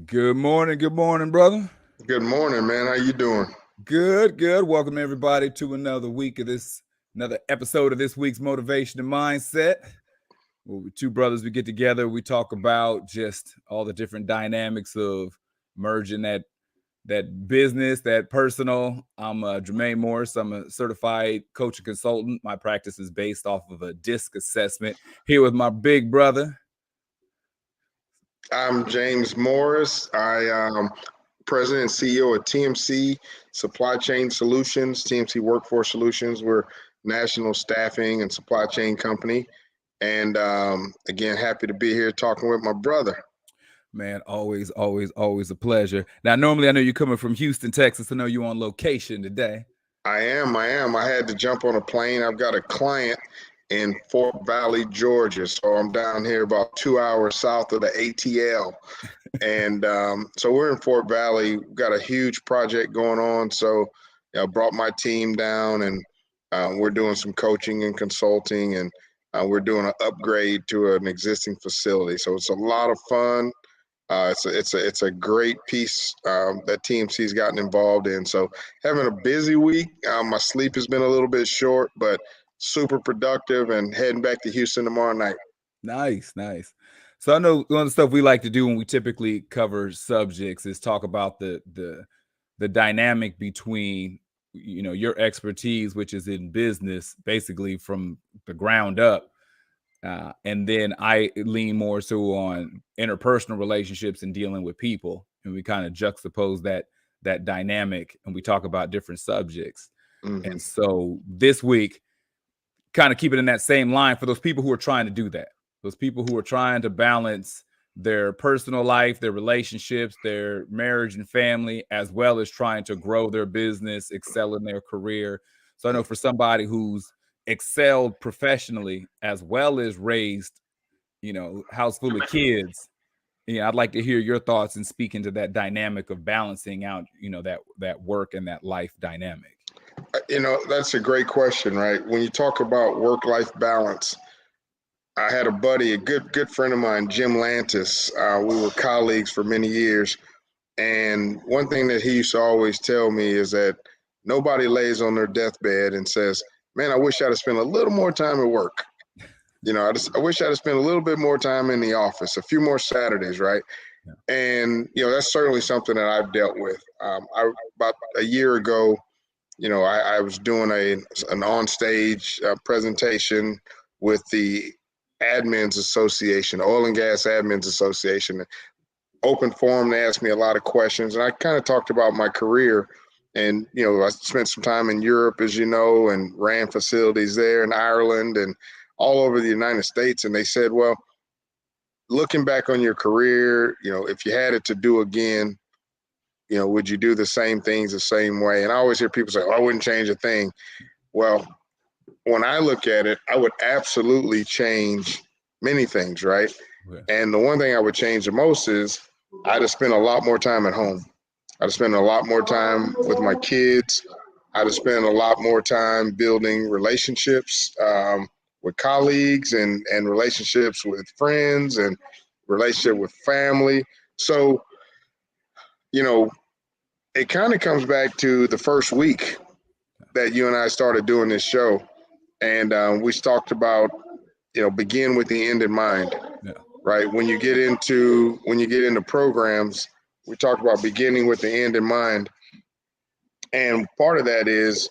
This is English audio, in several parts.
Good morning, brother. Good morning, man. How you doing? Good. Welcome everybody to another episode of this week's Motivation and Mindset. Where two brothers, we get together, we talk about just all the different dynamics of merging that business, that personal. I'm Jermaine Morris. I'm a certified coach and consultant. My practice is based off of a DISC assessment. Here with my big brother. I'm James Morris. I am President and CEO of TMC Supply Chain Solutions, TMC Workforce Solutions. We're national staffing and supply chain company. And again, happy to be here talking with my brother. Man, always a pleasure. Now, normally I know you're coming from Houston, Texas. I know you're on location today. I had to jump on a plane. I've got a client in Fort Valley, Georgia. So I'm down here about 2 hours south of the ATL. And so we're in Fort Valley. We've got a huge project going on. So I brought my team down, and we're doing some coaching and consulting, and we're doing an upgrade to an existing facility. So it's a lot of fun. It's a great piece that TMC's gotten involved in. So having a busy week. My sleep has been a little bit short, but super productive, and heading back to Houston tomorrow night. Nice. So I know one of the stuff we like to do when we typically cover subjects is talk about the dynamic between your expertise, which is in business, basically from the ground up. And then I lean more so on interpersonal relationships and dealing with people, and we kind of juxtapose that dynamic, and we talk about different subjects. Mm-hmm. And so this week, kind of keep it in that same line for those people who are trying to do that, those people who are trying to balance their personal life, their relationships, their marriage and family, as well as trying to grow their business, excel in their career. So I know for somebody who's excelled professionally as well as raised, house full of kids, I'd like to hear your thoughts and speak into that dynamic of balancing out, that work and that life dynamic. That's a great question, right? When you talk about work-life balance, I had a buddy, a good friend of mine, Jim Lantis. We were colleagues for many years, and one thing that he used to always tell me is that nobody lays on their deathbed and says, "Man, I wish I'd have spent a little more time at work." I wish I'd have spent a little bit more time in the office, a few more Saturdays, right? Yeah. And that's certainly something that I've dealt with. About a year ago, I was doing an on-stage presentation with the Admins Association, Oil and Gas Admins Association. Open forum, they asked me a lot of questions, and I kind of talked about my career. And I spent some time in Europe, as you know, and ran facilities there in Ireland and all over the United States. And they said, well, looking back on your career, if you had it to do again, would you do the same things the same way? And I always hear people say, oh, I wouldn't change a thing. Well, when I look at it, I would absolutely change many things, right? Yeah. And the one thing I would change the most is I'd have spent a lot more time at home. I'd have spent a lot more time with my kids. I'd have spent a lot more time building relationships with colleagues and relationships with friends and relationship with family. So, it kind of comes back to the first week that you and I started doing this show. And we talked about, begin with the end in mind, Yeah. right? When you get into programs, we talked about beginning with the end in mind. And part of that is,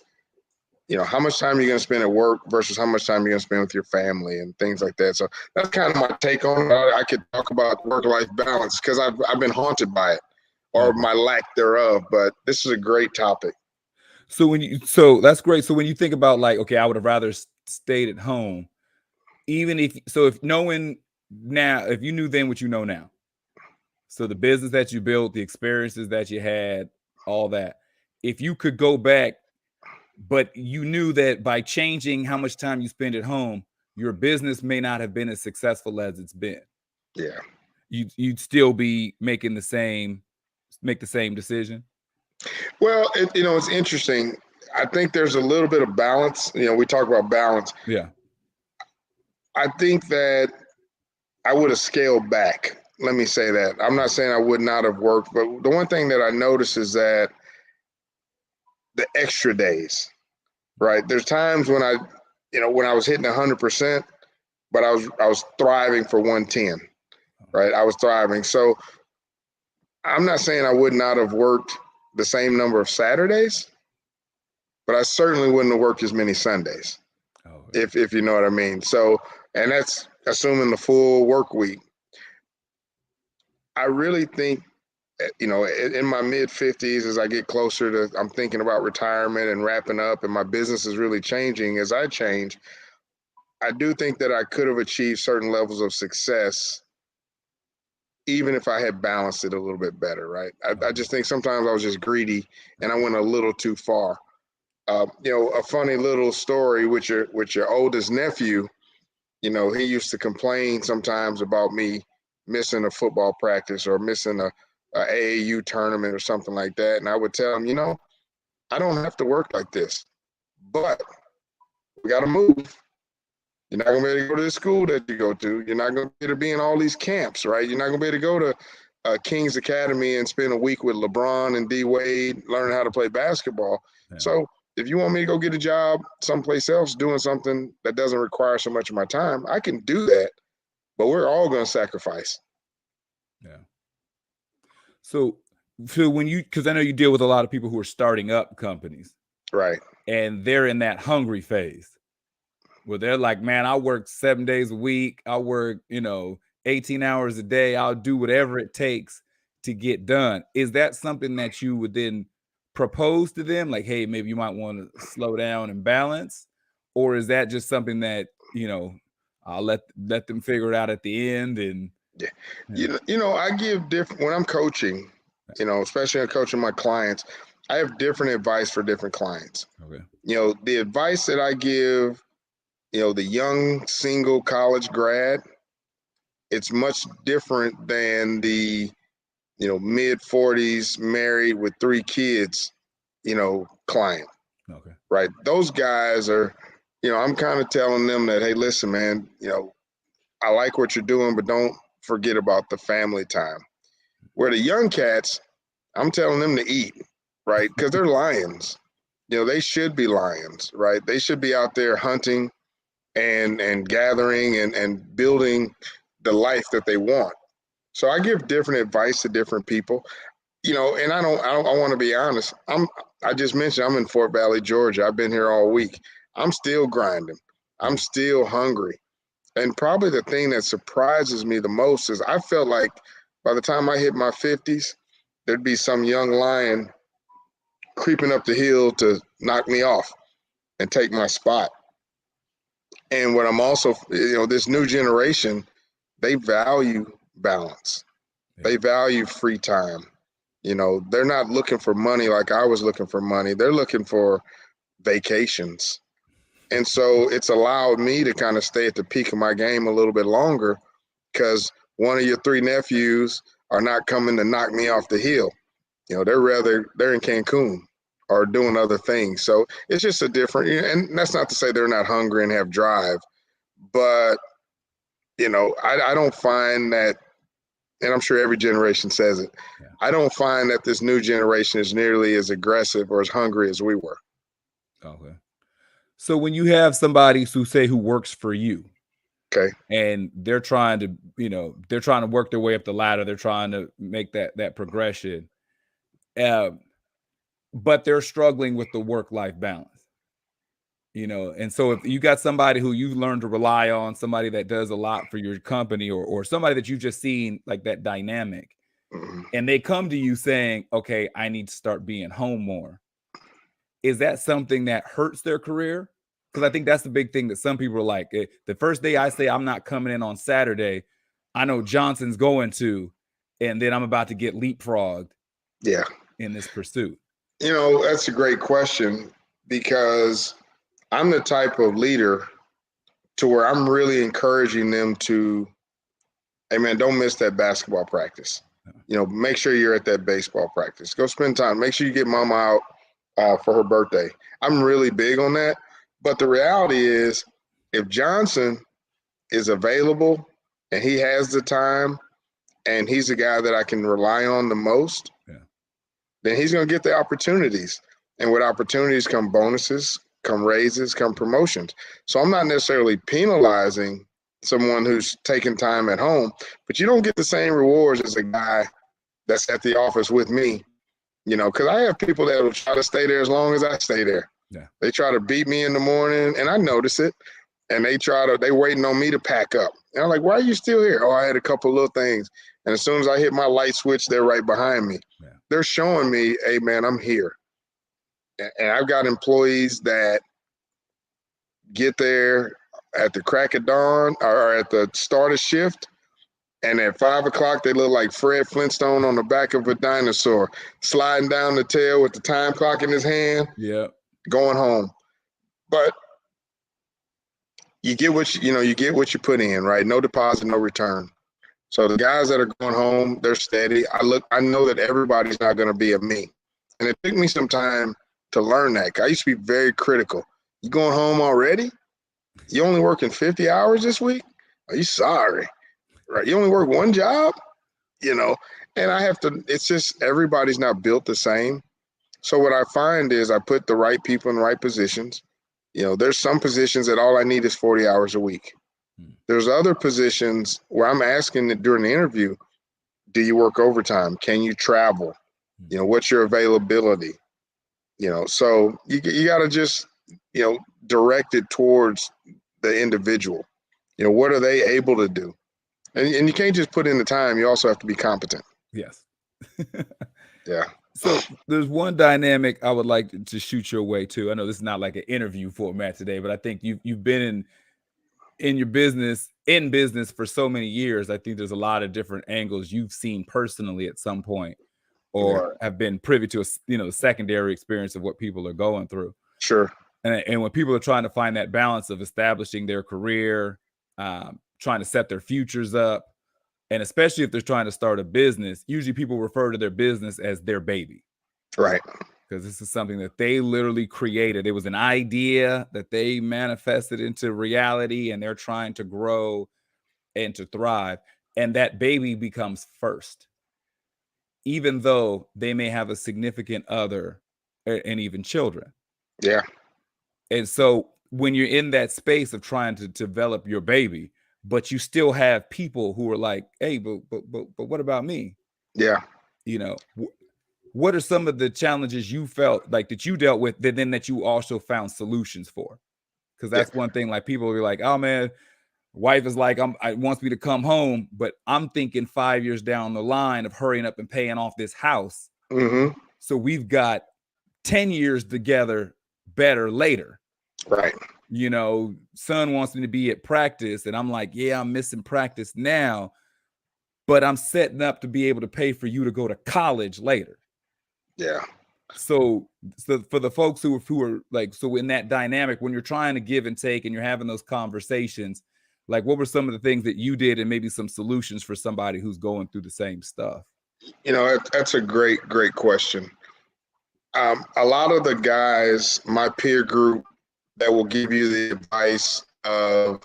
how much time you're going to spend at work versus how much time you're going to spend with your family and things like that. So that's kind of my take on it. I could talk about work-life balance because I've been haunted by it or my lack thereof, but this is a great topic. So that's great. So when you think about like, okay, I would have rather stayed at home, even if knowing now, if you knew then what you know now, so the business that you built, the experiences that you had, all that, if you could go back, but you knew that by changing how much time you spend at home, your business may not have been as successful as it's been. Yeah. You'd still be make the same decision. Well, it's interesting. I think there's a little bit of balance. We talk about balance. Yeah. I think that I would have scaled back. let me say that. I'm not saying I would not have worked, but the one thing that I noticed is that the extra days, right? There's times when when I was hitting 100%, but I was thriving for 110, right? I was thriving. So I'm not saying I would not have worked the same number of Saturdays, but I certainly wouldn't have worked as many Sundays, if you know what I mean. So, and that's assuming the full work week. I really think, in my mid 50s, as I get closer to, I'm thinking about retirement and wrapping up, and my business is really changing as I change. I do think that I could have achieved certain levels of success even if I had balanced it a little bit better, right? I just think sometimes I was just greedy and I went a little too far. A funny little story with your oldest nephew. He used to complain sometimes about me missing a football practice or missing a AAU tournament or something like that, and I would tell him, I don't have to work like this, but we got to move. You're not gonna be able to go to the school that you go to. You're not gonna be able to be in all these camps, right? You're not gonna be able to go to King's Academy and spend a week with LeBron and D Wade learning how to play basketball. Yeah. So if you want me to go get a job someplace else doing something that doesn't require so much of my time, I can do that. But we're all gonna sacrifice. Yeah. So when because I know you deal with a lot of people who are starting up companies, right? And they're in that hungry phase. Well, they're like, man, I work 7 days a week. I work, 18 hours a day. I'll do whatever it takes to get done. Is that something that you would then propose to them? Like, hey, maybe you might want to slow down and balance? Or is that just something that, I'll let them figure it out at the end? And yeah. I give different when I'm coaching, especially when coaching my clients, I have different advice for different clients. Okay. The advice that I give, the young single college grad, it's much different than the, mid 40s married with 3 kids, client. Okay. Right. Those guys are, I'm kind of telling them that, hey, listen, man, I like what you're doing, but don't forget about the family time. Where the young cats, I'm telling them to eat, right? Because they're lions. They should be lions, right? They should be out there hunting and gathering and building the life that they want. So I give different advice to different people, and I want to be honest. I just mentioned I'm in Fort Valley, Georgia. I've been here all week. I'm still grinding. I'm still hungry. And probably the thing that surprises me the most is I felt like by the time I hit my 50s, there'd be some young lion creeping up the hill to knock me off and take my spot. And what I'm also, this new generation, they value balance. Yeah. They value free time. They're not looking for money like I was looking for money. They're looking for vacations. And so it's allowed me to kind of stay at the peak of my game a little bit longer because one of your 3 nephews are not coming to knock me off the hill. They're in Cancun or doing other things. So it's just a different, and that's not to say they're not hungry and have drive, but, I don't find that, and I'm sure every generation says it, yeah. I don't find that this new generation is nearly as aggressive or as hungry as we were. Okay. So when you have somebody who works for you, okay, and they're trying to work their way up the ladder, they're trying to make that progression, but they're struggling with the work-life balance. And so if you got somebody who you've learned to rely on, somebody that does a lot for your company or somebody that you've just seen like that dynamic, mm-hmm. and they come to you saying, okay, I need to start being home more. Is that something that hurts their career? Because I think that's the big thing that some people are like, the first day I say I'm not coming in on Saturday, I know Johnson's going to, and then I'm about to get leapfrogged in this pursuit. That's a great question because I'm the type of leader to where I'm really encouraging them to, hey man, don't miss that basketball practice. Make sure you're at that baseball practice. Go spend time. Make sure you get mama out for her birthday. I'm really big on that. But the reality is, if Johnson is available and he has the time and he's the guy that I can rely on the most, then he's going to get the opportunities. And with opportunities come bonuses, come raises, come promotions. So I'm not necessarily penalizing someone who's taking time at home, but you don't get the same rewards as a guy that's at the office with me, because I have people that will try to stay there as long as I stay there. Yeah. They try to beat me in the morning, and I notice it. And they waiting on me to pack up. And I'm like, why are you still here? Oh, I had a couple little things. And as soon as I hit my light switch, they're right behind me. Yeah. They're showing me, hey, man, I'm here. And I've got employees that get there at the crack of dawn or at the start of shift. And at 5 o'clock, they look like Fred Flintstone on the back of a dinosaur, sliding down the tail with the time clock in his hand, going home. But you get what you get what you put in, right? No deposit, no return. So the guys that are going home, they're steady. I know that everybody's not going to be a me. And it took me some time to learn that. I used to be very critical. You going home already? You only working 50 hours this week? Are you sorry? Right? You only work one job? And I have to, it's just everybody's not built the same. So what I find is I put the right people in the right positions. There's some positions that all I need is 40 hours a week. There's other positions where I'm asking during the interview, do you work overtime? Can you travel? What's your availability? So you got to just, direct it towards the individual. What are they able to do? And you can't just put in the time. You also have to be competent. Yes. Yeah. So there's one dynamic I would like to shoot your way too. I know this is not like an interview format today, but I think you've been in your business for so many years. I think there's a lot of different angles you've seen personally at some point, or have been privy to a secondary experience of what people are going through. Sure. And when people are trying to find that balance of establishing their career, trying to set their futures up, and especially if they're trying to start a business, usually people refer to their business as their baby. Right. Because this is something that they literally created. It was an idea that they manifested into reality, and they're trying to grow and to thrive. And that baby becomes first, even though they may have a significant other and even children. Yeah. And so when you're in that space of trying to develop your baby, but you still have people who are like, hey, but what about me? Yeah. What are some of the challenges you felt like that you dealt with that you also found solutions for? Because that's one thing, like people will be like, oh man, wife is like, I wants me to come home, but I'm thinking 5 years down the line of hurrying up and paying off this house. Mm-hmm. So we've got 10 years together better later. Right. Son wants me to be at practice, and I'm like, yeah, I'm missing practice now, but I'm setting up to be able to pay for you to go to college later. Yeah. So for the folks who are like, so in that dynamic, when you're trying to give and take and you're having those conversations, like what were some of the things that you did and maybe some solutions for somebody who's going through the same stuff? That's a great question. A lot of the guys, my peer group, that will give you the advice of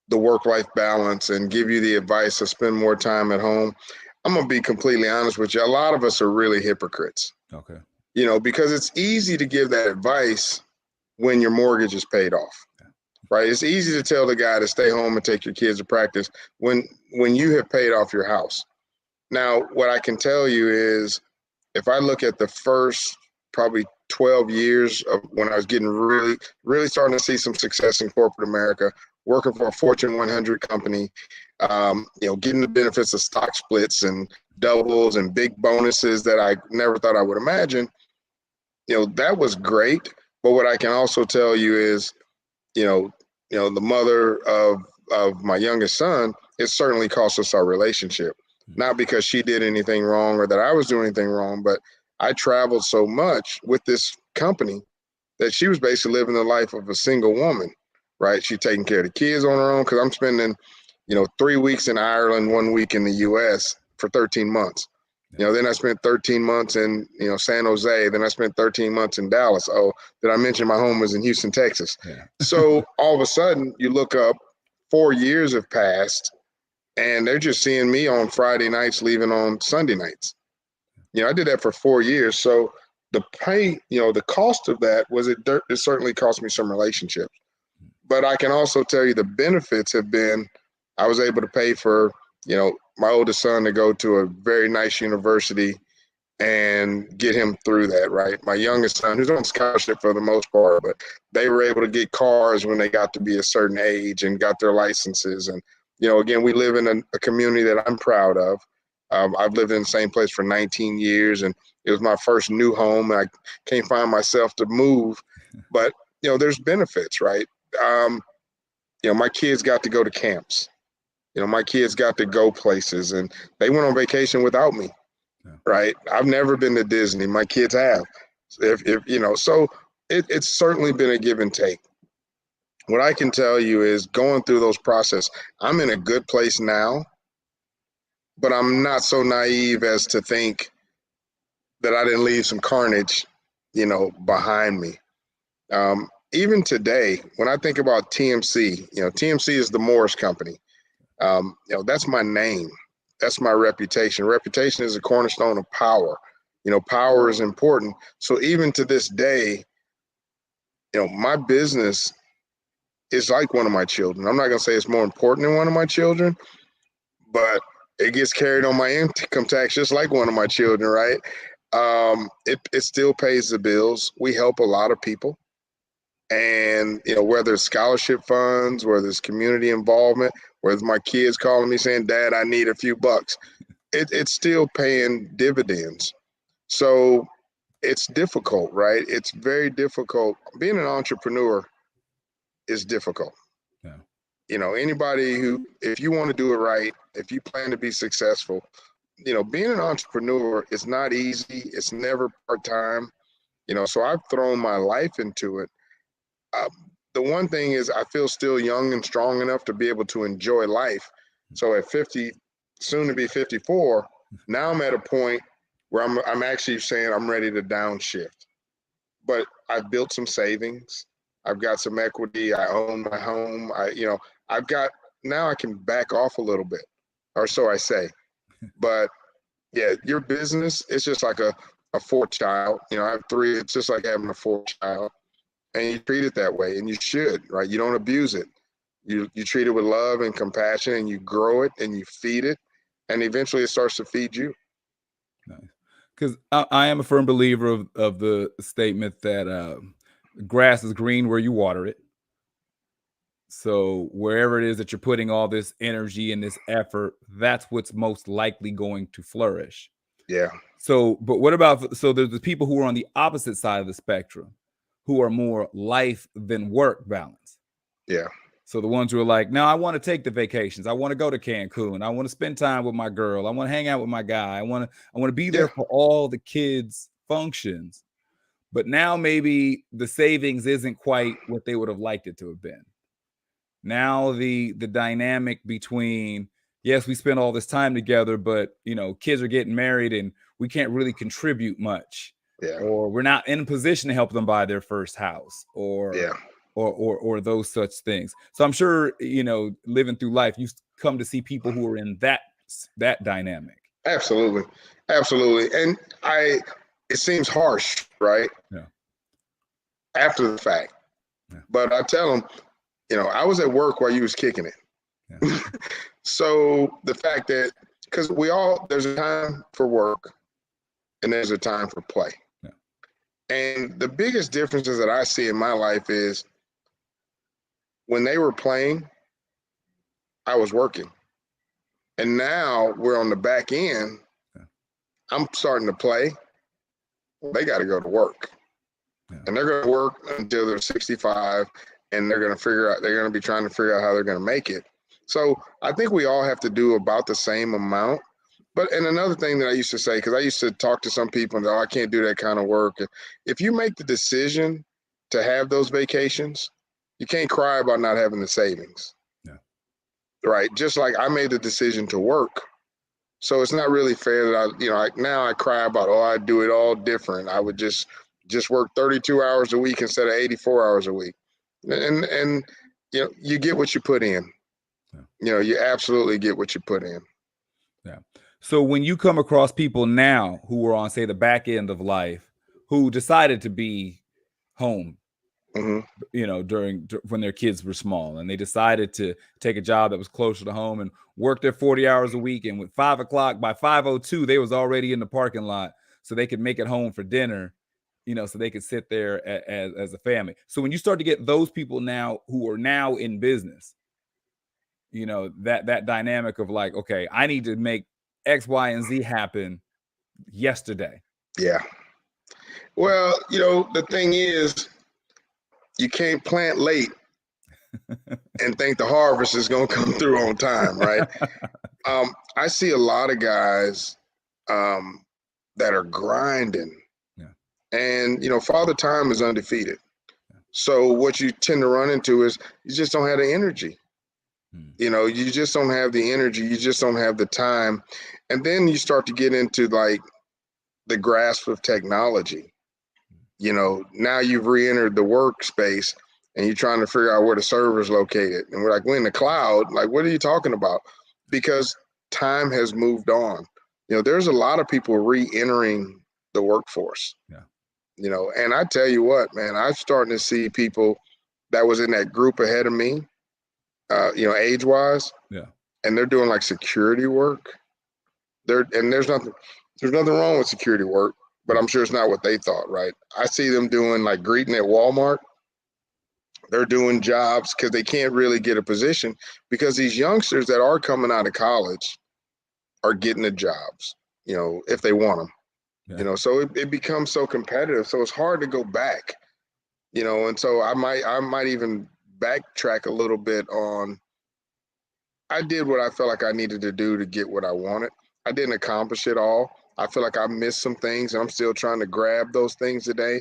the work-life balance and give you the advice to spend more time at home, I'm going to be completely honest with you. A lot of us are really hypocrites. Okay. Because it's easy to give that advice when your mortgage is paid off, right? It's easy to tell the guy to stay home and take your kids to practice when you have paid off your house. Now, what I can tell you is if I look at the first probably 12 years of when I was getting really, really starting to see some success in corporate America, working for a Fortune 100 company, getting the benefits of stock splits and doubles and big bonuses that I never thought I would imagine, that was great. But what I can also tell you is, the mother of my youngest son, it certainly cost us our relationship. Not because she did anything wrong or that I was doing anything wrong, but I traveled so much with this company that she was basically living the life of a single woman, right? She's taking care of the kids on her own because I'm spending, 3 weeks in Ireland, 1 week in the U.S. for 13 months. Then I spent 13 months in, San Jose. Then I spent 13 months in Dallas. Oh, did I mention my home was in Houston, Texas? Yeah. So all of a sudden you look up, 4 years have passed and they're just seeing me on Friday nights, leaving on Sunday nights. I did that for 4 years. So the pay, the cost of that was it certainly cost me some relationships. But I can also tell you the benefits have been I was able to pay for, my oldest son to go to a very nice university and get him through that, right? My youngest son, who's on scholarship for the most part, but they were able to get cars when they got to be a certain age and got their licenses. And, again, we live in a community that I'm proud of. I've lived in the same place for 19 years, and it was my first new home. And I can't find myself to move, but, there's benefits, right? My kids got to go to camps. My kids got to go places, and they went on vacation without me. Right. I've never been to Disney. My kids have. So it's certainly been a give and take. What I can tell you is going through those processes, I'm in a good place now, but I'm not so naive as to think that I didn't leave some carnage, behind me. Even today, when I think about TMC, TMC is the Morris Company. That's my name. That's my reputation. Reputation is a cornerstone of power. Power is important. So even to this day, my business is like one of my children. I'm not going to say it's more important than one of my children, but it gets carried on my income tax just like one of my children, right? It still pays the bills. We help a lot of people. And, whether it's scholarship funds, whether it's community involvement, whether my kids calling me saying, Dad, I need a few bucks, it's still paying dividends. So it's difficult, right? It's very difficult. Being an entrepreneur is difficult. Yeah. Anybody if you want to do it right, if you plan to be successful, being an entrepreneur is not easy. It's never part-time. So I've thrown my life into it. The one thing is I feel still young and strong enough to be able to enjoy life. So at 50, soon to be 54, now I'm at a point where I'm actually saying I'm ready to downshift. But I've built some savings. I've got some equity. I own my home. Now I can back off a little bit, or so I say. But yeah, your business, it's just like a fourth child. I have 3. It's just like having a fourth child. And you treat it that way, and you should, right? You don't abuse it. You treat it with love and compassion, and you grow it and you feed it, and eventually it starts to feed you. Nice. Because I am a firm believer of the statement that grass is green where you water it. So wherever it is that you're putting all this energy and this effort, that's what's most likely going to flourish. Yeah. So, but what about, so there's the people who are on the opposite side of the spectrum, who are more life than work balance. Yeah. So the ones who are like, no, I want to take the vacations. I want to go to Cancun. I want to spend time with my girl. I want to hang out with my guy. I want to be there for all the kids' functions. But now maybe the savings isn't quite what they would have liked it to have been. Now the dynamic between, yes, we spend all this time together, but kids are getting married and we can't really contribute much. Yeah. Or we're not in a position to help them buy their first house, or those such things. So I'm sure, living through life, you come to see people who are in that dynamic. Absolutely. And it seems harsh, right? Yeah. After the fact. Yeah. But I tell them, I was at work while you was kicking it. Yeah. So the fact that, because there's a time for work and there's a time for play. Yeah. And the biggest differences that I see in my life is when they were playing, I was working. And now we're on the back end. Yeah. I'm starting to play. They got to go to work. Yeah. And they're going to work until they're 65, and they're going to be trying to figure out how they're going to make it. So I think we all have to do about the same amount. And another thing that I used to say, because I used to talk to some people and I can't do that kind of work. If you make the decision to have those vacations, you can't cry about not having the savings. Yeah. Right. Just like I made the decision to work. So it's not really fair that now I cry about, I do it all different. I would just work 32 hours a week instead of 84 hours a week. And you get what you put in. You absolutely get what you put in. Yeah. So when you come across people now who are on, say, the back end of life, who decided to be home, when their kids were small, and they decided to take a job that was closer to home and work their 40 hours a week, and with 5 o'clock, by 5:02 they was already in the parking lot so they could make it home for dinner, so they could sit there as a family. So when you start to get those people now who are now in business, that dynamic of like, okay, I need to make X, Y, and Z happen yesterday. Yeah. Well, the thing is, you can't plant late and think the harvest is going to come through on time, right? I see a lot of guys that are grinding, and Father Time is undefeated. So what you tend to run into is you just don't have the energy. You just don't have the energy. You just don't have the time, and then you start to get into like the grasp of technology. Now you've re-entered the workspace and you're trying to figure out where the server is located. And we're like, we're in the cloud. Like, what are you talking about? Because time has moved on. There's a lot of people re-entering the workforce. And I tell you what, man, I'm starting to see people that was in that group ahead of me, age-wise. And they're doing like security work. There's nothing wrong with security work, but I'm sure it's not what they thought, right? I see them doing like greeting at Walmart. They're doing jobs because they can't really get a position because these youngsters that are coming out of college are getting the jobs, if they want them, so it becomes so competitive. So it's hard to go back, and so I might even backtrack a little bit on, I did what I felt like I needed to do to get what I wanted. I didn't accomplish it all. I feel like I missed some things and I'm still trying to grab those things today.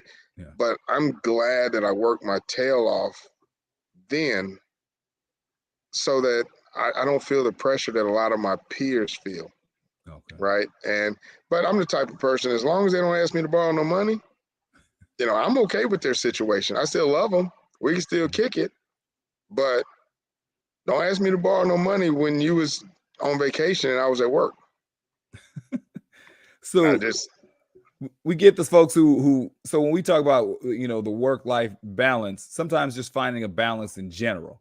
But I'm glad that I worked my tail off then so that I don't feel the pressure that a lot of my peers feel. Right. But I'm the type of person, as long as they don't ask me to borrow no money, I'm okay with their situation. I still love them. We can still kick it. But don't ask me to borrow no money when you was on vacation and I was at work. So we get this folks who so when we talk about the work-life balance, sometimes just finding a balance in general.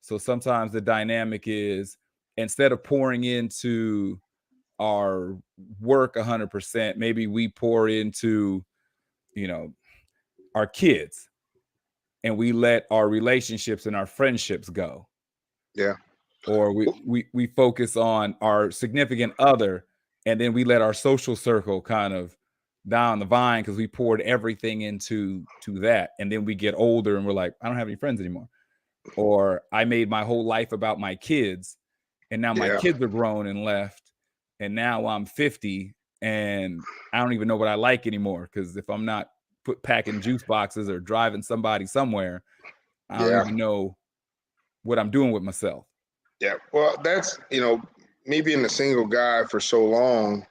So sometimes the dynamic is, instead of pouring into our work 100%, maybe we pour into our kids, and we let our relationships and our friendships go. Or we focus on our significant other, and then we let our social circle kind of down the vine because we poured everything into that. And then we get older and we're like, I don't have any friends anymore. Or I made my whole life about my kids, and now my kids are grown and left, and now I'm 50 and I don't even know what I like anymore, because if I'm not packing juice boxes or driving somebody somewhere, I don't even know what I'm doing with myself. Yeah, well, that's, me being a single guy for so long,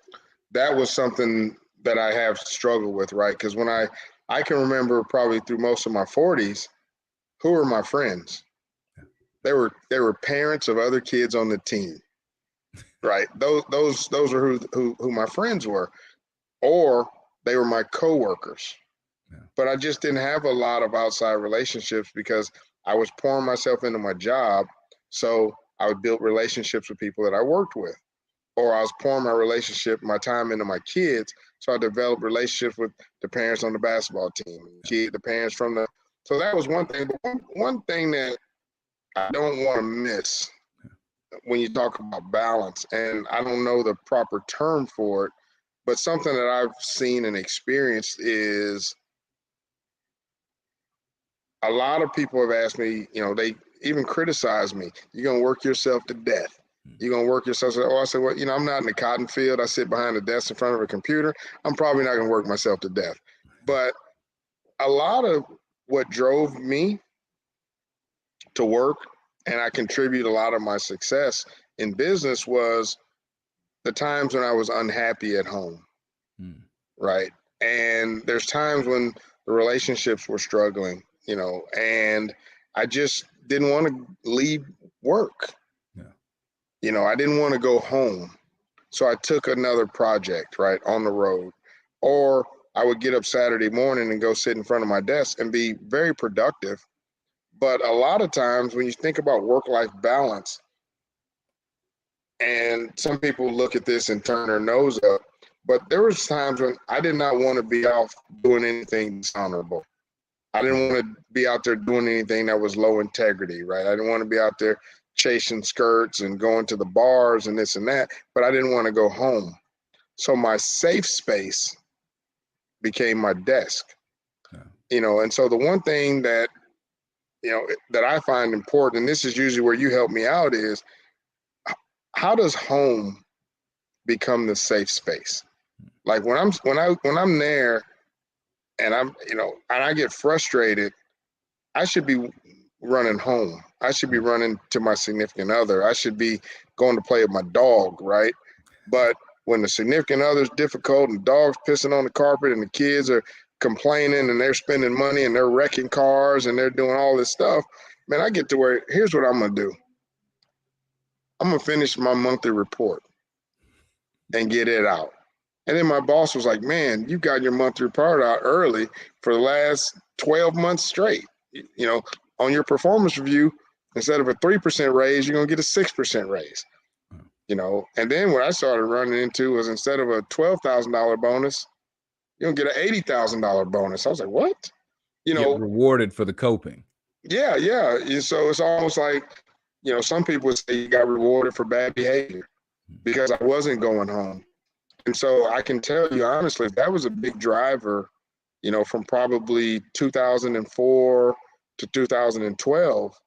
that was something that I have struggled with, right? Because when I can remember probably through most of my 40s, who were my friends? They were parents of other kids on the team, right? Those were who my friends were, or they were my coworkers. But I just didn't have a lot of outside relationships because I was pouring myself into my job. So I would build relationships with people that I worked with, or I was pouring my time into my kids. So I developed relationships with the parents on the basketball team, the parents so that was one thing. But one thing that I don't want to miss when you talk about balance, and I don't know the proper term for it, but something that I've seen and experienced is, a lot of people have asked me, they even criticize me. You're going to work yourself to death. You're going to work yourself. I said, well, I'm not in the cotton field. I sit behind a desk in front of a computer. I'm probably not going to work myself to death. But a lot of what drove me to work, and I contribute a lot of my success in business, was the times when I was unhappy at home. Right. And there's times when the relationships were struggling, and I just didn't want to leave work. I didn't want to go home. So I took another project, right, on the road. Or I would get up Saturday morning and go sit in front of my desk and be very productive. But a lot of times when you think about work-life balance, and some people look at this and turn their nose up, but there was times when I did not want to be off doing anything dishonorable. I didn't want to be out there doing anything that was low integrity, right? I didn't want to be out there chasing skirts and going to the bars and this and that, but I didn't want to go home. So my safe space became my desk, and so the one thing that, that I find important, and this is usually where you help me out, is how does home become the safe space? Like when I'm there and and I get frustrated, I should be running home. I should be running to my significant other. I should be going to play with my dog, right? But when the significant other's difficult and the dog's pissing on the carpet and the kids are complaining and they're spending money and they're wrecking cars and they're doing all this stuff, man, I get to where, here's what I'm going to do. I'm going to finish my monthly report and get it out. And then my boss was like, man, you got your monthly report out early for the last 12 months straight. On your performance review, instead of a 3% raise, you're going to get a 6% raise. And then what I started running into was, instead of a $12,000 bonus, you're going to get an $80,000 bonus. I was like, what? Get rewarded for the coping. Yeah. So it's almost like, some people would say you got rewarded for bad behavior because I wasn't going home. And so I can tell you honestly, that was a big driver, from probably 2004 to 2012.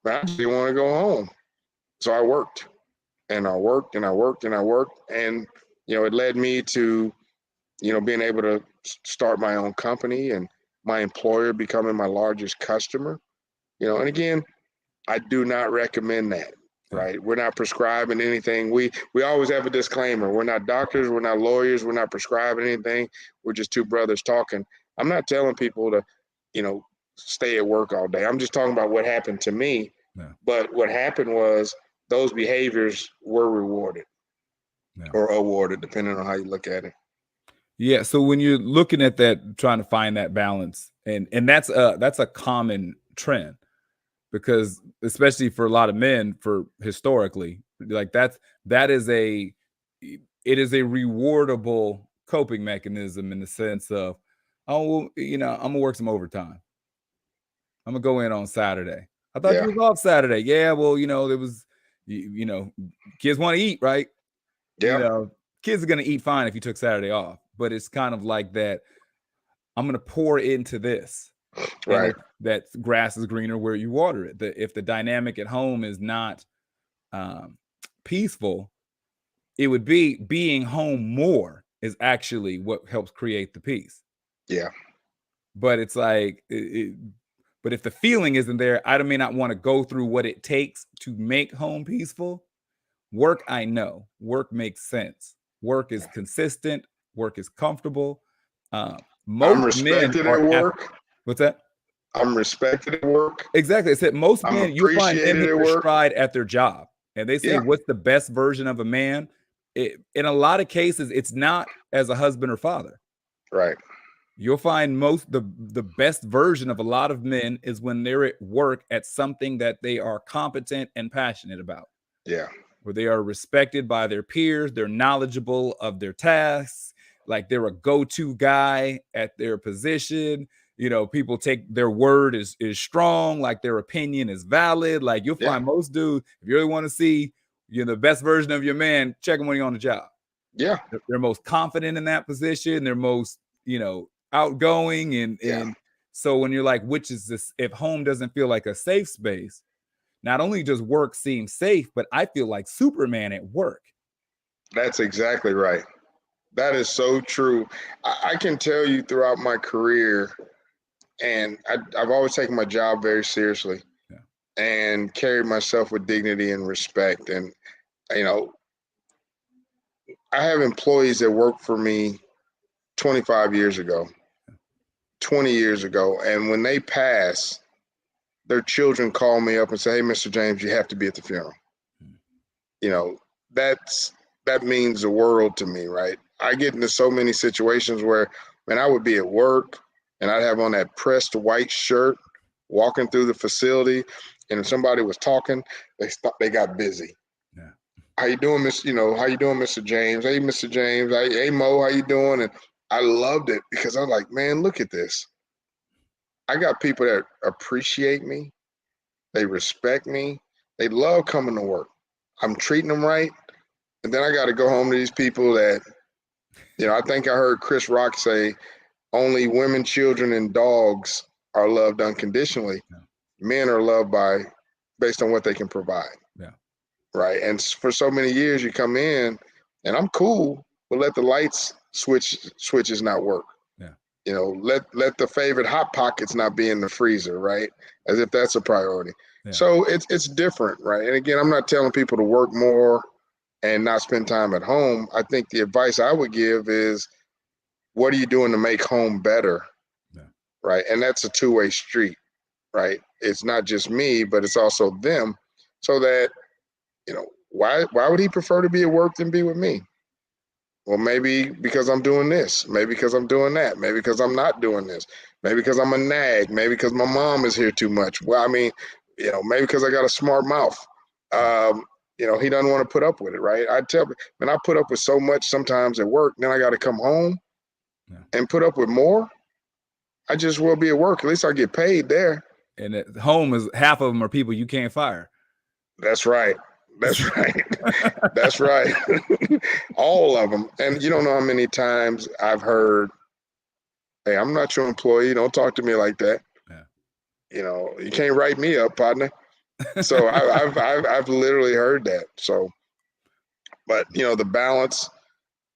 I just didn't want to go home. So I worked and I worked and I worked and I worked. And, it led me to, being able to start my own company and my employer becoming my largest customer, and again, I do not recommend that. Right. We're not prescribing anything. We always have a disclaimer. We're not doctors. We're not lawyers. We're not prescribing anything. We're just two brothers talking. I'm not telling people to, stay at work all day. I'm just talking about what happened to me. Yeah. But what happened was those behaviors were rewarded or awarded, depending on how you look at it. Yeah. So when you're looking at that, trying to find that balance, and that's a common trend. Because especially for a lot of men, for historically, like it is a rewardable coping mechanism, in the sense of, I'm gonna work some overtime. I'm gonna go in on Saturday. I thought you was off Saturday. Yeah, well, there was, kids want to eat, right? Yeah. Kids are gonna eat fine if you took Saturday off. But it's kind of like that. I'm gonna pour into this. Right. That grass is greener where you water it. If the dynamic at home is not peaceful, it would be being home more is actually what helps create the peace. Yeah. But it's like, but if the feeling isn't there, I may not want to go through what it takes to make home peaceful. Work, I know. Work makes sense. Work is consistent. Work is comfortable. I'm respected at work. What's that? I'm respected at work. Exactly. I said most men, you'll find them hit their stride at their job. And they say, what's the best version of a man? In a lot of cases, it's not as a husband or father. Right. You'll find the best version of a lot of men is when they're at work at something that they are competent and passionate about. Yeah. Where they are respected by their peers, they're knowledgeable of their tasks, like they're a go-to guy at their position. People take their word is strong, like their opinion is valid. Like you'll find most dudes, if you really want to see the best version of your man, check them when you're on the job. Yeah. They're most confident in that position. They're most, outgoing. And so when you're like, which is this, if home doesn't feel like a safe space, not only does work seem safe, but I feel like Superman at work. That's exactly right. That is so true. I can tell you throughout my career, and I've always taken my job very seriously and carried myself with dignity and respect. And, I have employees that worked for me 25 years ago, 20 years ago. And when they pass, their children call me up and say, hey, Mr. James, you have to be at the funeral. you know, that means the world to me, right? I get into so many situations where, man, I would be at work and I'd have on that pressed white shirt, walking through the facility, and if somebody was talking, they got busy. Yeah. How you doing, Miss? How you doing, Mr. James? Hey, Mr. James. Hey, Mo, how you doing? And I loved it because I'm like, man, look at this. I got people that appreciate me. They respect me. They love coming to work. I'm treating them right. And then I got to go home to these people that, I think I heard Chris Rock say, only women, children, and dogs are loved unconditionally. Yeah. Men are loved based on what they can provide. Yeah. Right. And for so many years, you come in, and I'm cool, but let the lights switches not work. Yeah. Let the favorite hot pockets not be in the freezer, right? As if that's a priority. Yeah. So it's different, right? And again, I'm not telling people to work more and not spend time at home. I think the advice I would give is, what are you doing to make home better? Yeah. Right. And that's a two-way street, right? It's not just me, but it's also them. So that, why would he prefer to be at work than be with me? Well, maybe because I'm doing this, maybe because I'm doing that, maybe because I'm not doing this, maybe because I'm a nag, maybe because my mom is here too much. Well, I mean, maybe because I got a smart mouth. He doesn't want to put up with it, right? I tell him, man, I put up with so much sometimes at work, then I got to come home and put up with more. I just will be at work. At least I get paid there. And at home is half of them are people you can't fire. That's right. That's right. That's right. All of them. And you don't know how many times I've heard, hey, I'm not your employee. Don't talk to me like that. Yeah. You can't write me up, partner. So I've literally heard that. So, but the balance.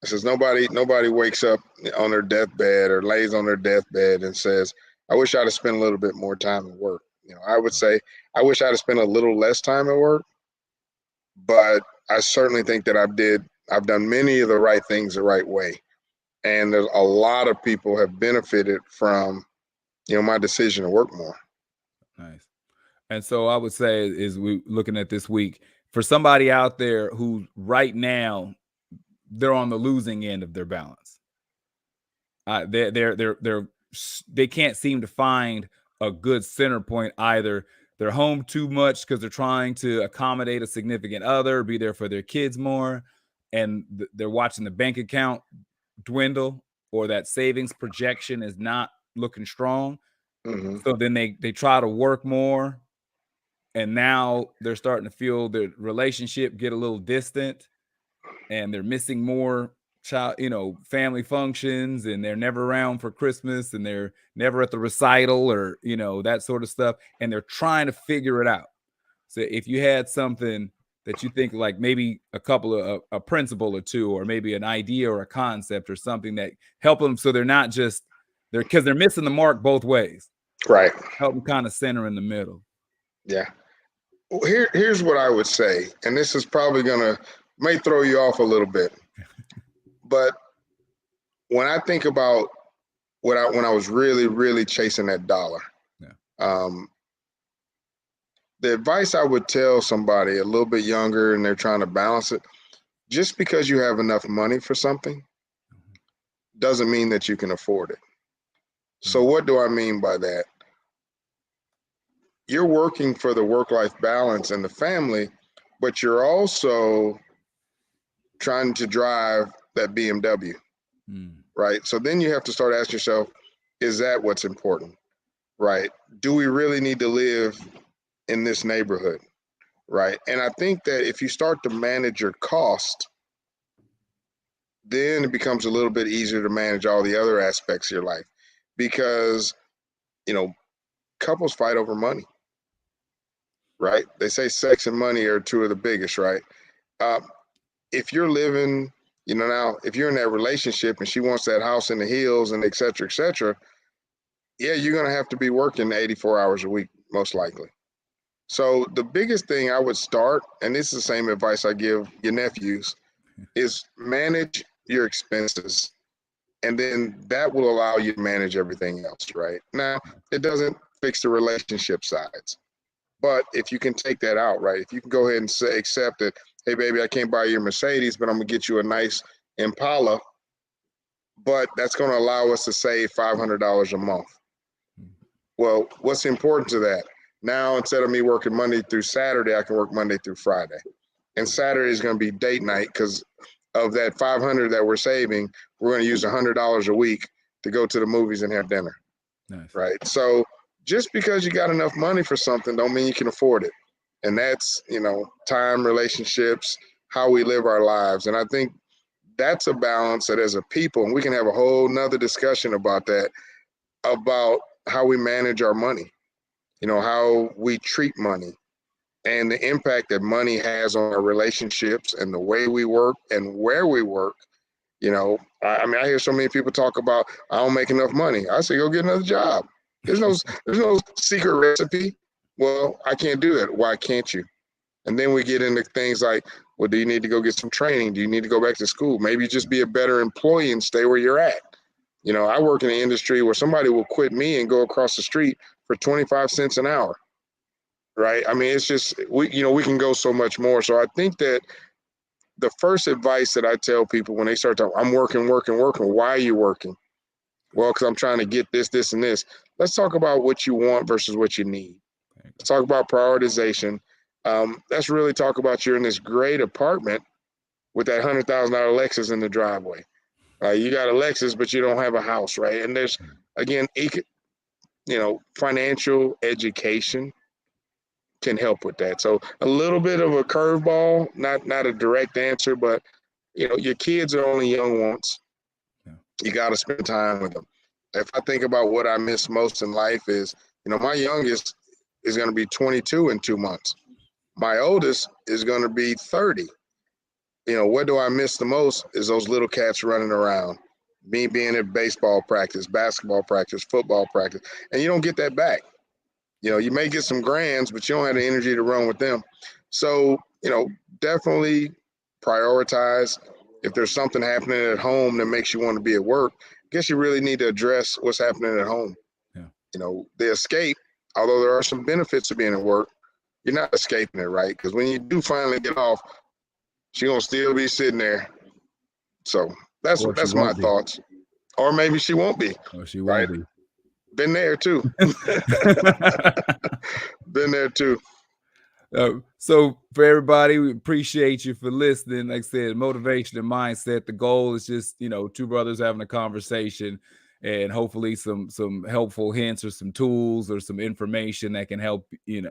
It says nobody wakes up on their deathbed or lays on their deathbed and says, I wish I'd have spent a little bit more time at work. I would say, I wish I'd have spent a little less time at work, but I certainly think that I've done many of the right things the right way. And there's a lot of people have benefited from, my decision to work more. Nice. And so I would say, is we looking at this week, for somebody out there who right now they're on the losing end of their balance. They can't seem to find a good center point. Either they're home too much because they're trying to accommodate a significant other, be there for their kids more, and they're watching the bank account dwindle, or that savings projection is not looking strong. Mm-hmm. So then they try to work more, and now they're starting to feel the relationship get a little distant, and they're missing more family functions, and they're never around for Christmas, and they're never at the recital, or that sort of stuff, and they're trying to figure it out. So if you had something that you think, like maybe a principle or two, or maybe an idea or a concept or something that help them, so they're not just because they're missing the mark both ways, right? Help them kind of center in the middle. Yeah. Here's what I would say, and this is probably may throw you off a little bit, but when I think about when I was really, really chasing that dollar, the advice I would tell somebody a little bit younger and they're trying to balance it, just because you have enough money for something doesn't mean that you can afford it. So what do I mean by that? You're working for the work-life balance and the family, but you're also trying to drive that BMW, right? So then you have to start asking yourself, is that what's important, right? Do we really need to live in this neighborhood, right? And I think that if you start to manage your cost, then it becomes a little bit easier to manage all the other aspects of your life, because, couples fight over money, right? They say sex and money are two of the biggest, right? If you're living, now if you're in that relationship and she wants that house in the hills and et cetera, yeah, you're going to have to be working 84 hours a week, most likely. So the biggest thing I would start, and this is the same advice I give your nephews, is manage your expenses. And then that will allow you to manage everything else, right? Now, it doesn't fix the relationship sides. But if you can take that out, right? If you can go ahead and accept that, hey, baby, I can't buy you a Mercedes, but I'm going to get you a nice Impala. But that's going to allow us to save $500 a month. Well, what's important to that? Now, instead of me working Monday through Saturday, I can work Monday through Friday. And Saturday is going to be date night because of that $500 that we're saving, we're going to use $100 a week to go to the movies and have dinner. Nice. Right. So just because you got enough money for something don't mean you can afford it. And that's, time, relationships, how we live our lives. And I think that's a balance that as a people, and we can have a whole nother discussion about that, about how we manage our money, how we treat money and the impact that money has on our relationships and the way we work and where we work. I hear so many people talk about, I don't make enough money. I say, go get another job. There's no secret recipe. Well, I can't do that. Why can't you? And then we get into things like, well, do you need to go get some training? Do you need to go back to school? Maybe just be a better employee and stay where you're at. I work in an industry where somebody will quit me and go across the street for 25 cents an hour. Right. It's just, we can go so much more. So I think that the first advice that I tell people when they start talking, I'm working. Why are you working? Well, because I'm trying to get this, this, and this. Let's talk about what you want versus what you need. Let's talk about prioritization. Let's really talk about you're in this great apartment with that $100,000 Lexus in the driveway. You got a Lexus, but you don't have a house, right? And there's, again, financial education can help with that. So a little bit of a curveball, not a direct answer, but your kids are only young once. Yeah. You got to spend time with them. If I think about what I miss most in life is, my youngest is going to be 22 in 2 months. My oldest is going to be 30. What do I miss the most is those little cats running around, me being at baseball practice, basketball practice, football practice, and you don't get that back. You may get some grands, but you don't have the energy to run with them. So, definitely prioritize. If there's something happening at home that makes you want to be at work, I guess you really need to address what's happening at home. Yeah. The escape, although there are some benefits to being at work, you're not escaping it, right? Because when you do finally get off, she's going to still be sitting there. So that's my thoughts. Or maybe she won't be. Or she won't be. Been there too. Been there too. So for everybody, we appreciate you for listening. Like I said, motivation and mindset. The goal is just, two brothers having a conversation and hopefully some helpful hints or some tools or some information that can help,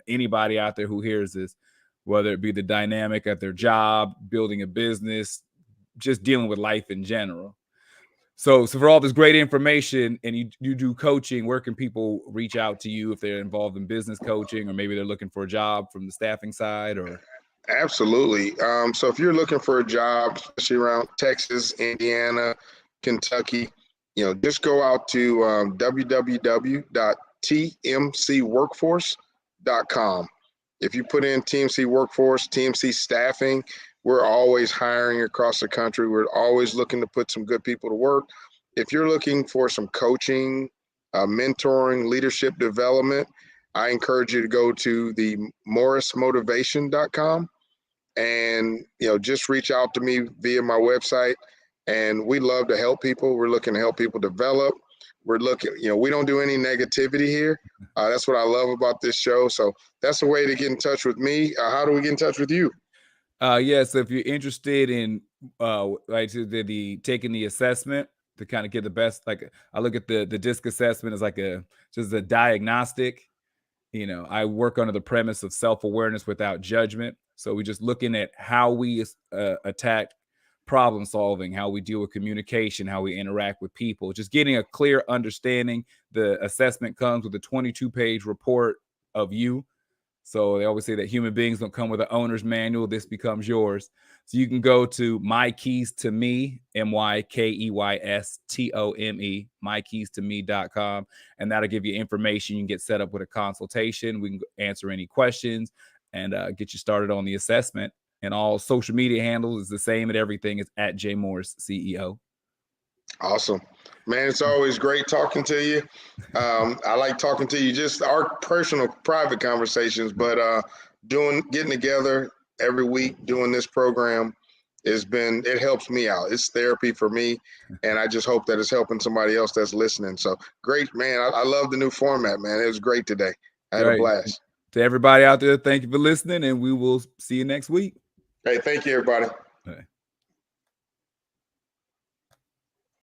anybody out there who hears this, whether it be the dynamic at their job, building a business, just dealing with life in general. So for all this great information, and you do coaching, where can people reach out to you if they're involved in business coaching, or maybe they're looking for a job from the staffing side? Or Absolutely. So if you're looking for a job, especially around Texas, Indiana, Kentucky, just go out to www.tmcworkforce.com. If you put in TMC Workforce, TMC Staffing, we're always hiring across the country. We're always looking to put some good people to work. If you're looking for some coaching, mentoring, leadership development, I encourage you to go to the morrismotivation.com and, just reach out to me via my website. And we love to help people. We're looking to help people develop. We're looking, we don't do any negativity here. That's what I love about this show. So that's a way to get in touch with me. How do we get in touch with you? So if you're interested in taking the assessment to kind of get the best, like I look at the DISC assessment as like just a diagnostic. I work under the premise of self-awareness without judgment. So we're just looking at how we attack problem solving, how we deal with communication, how we interact with people, just getting a clear understanding. The assessment comes with a 22-page report of you. So they always say that human beings don't come with an owner's manual. This becomes yours. So you can go to My Keys to Me, MyKeystome, mykeystome.com, and that'll give you information. You can get set up with a consultation. We can answer any questions and get you started on the assessment. And all social media handles is the same, and everything is at J Morris CEO. Awesome, man. It's always great talking to you. I like talking to you, just our personal private conversations, but getting together, every week doing this program. It helps me out. It's therapy for me, and I just hope that it's helping somebody else that's listening. So great, man. I love the new format, man. It was great today. I had a blast. To everybody out there, thank you for listening, and we will see you next week. Hey, thank you, everybody.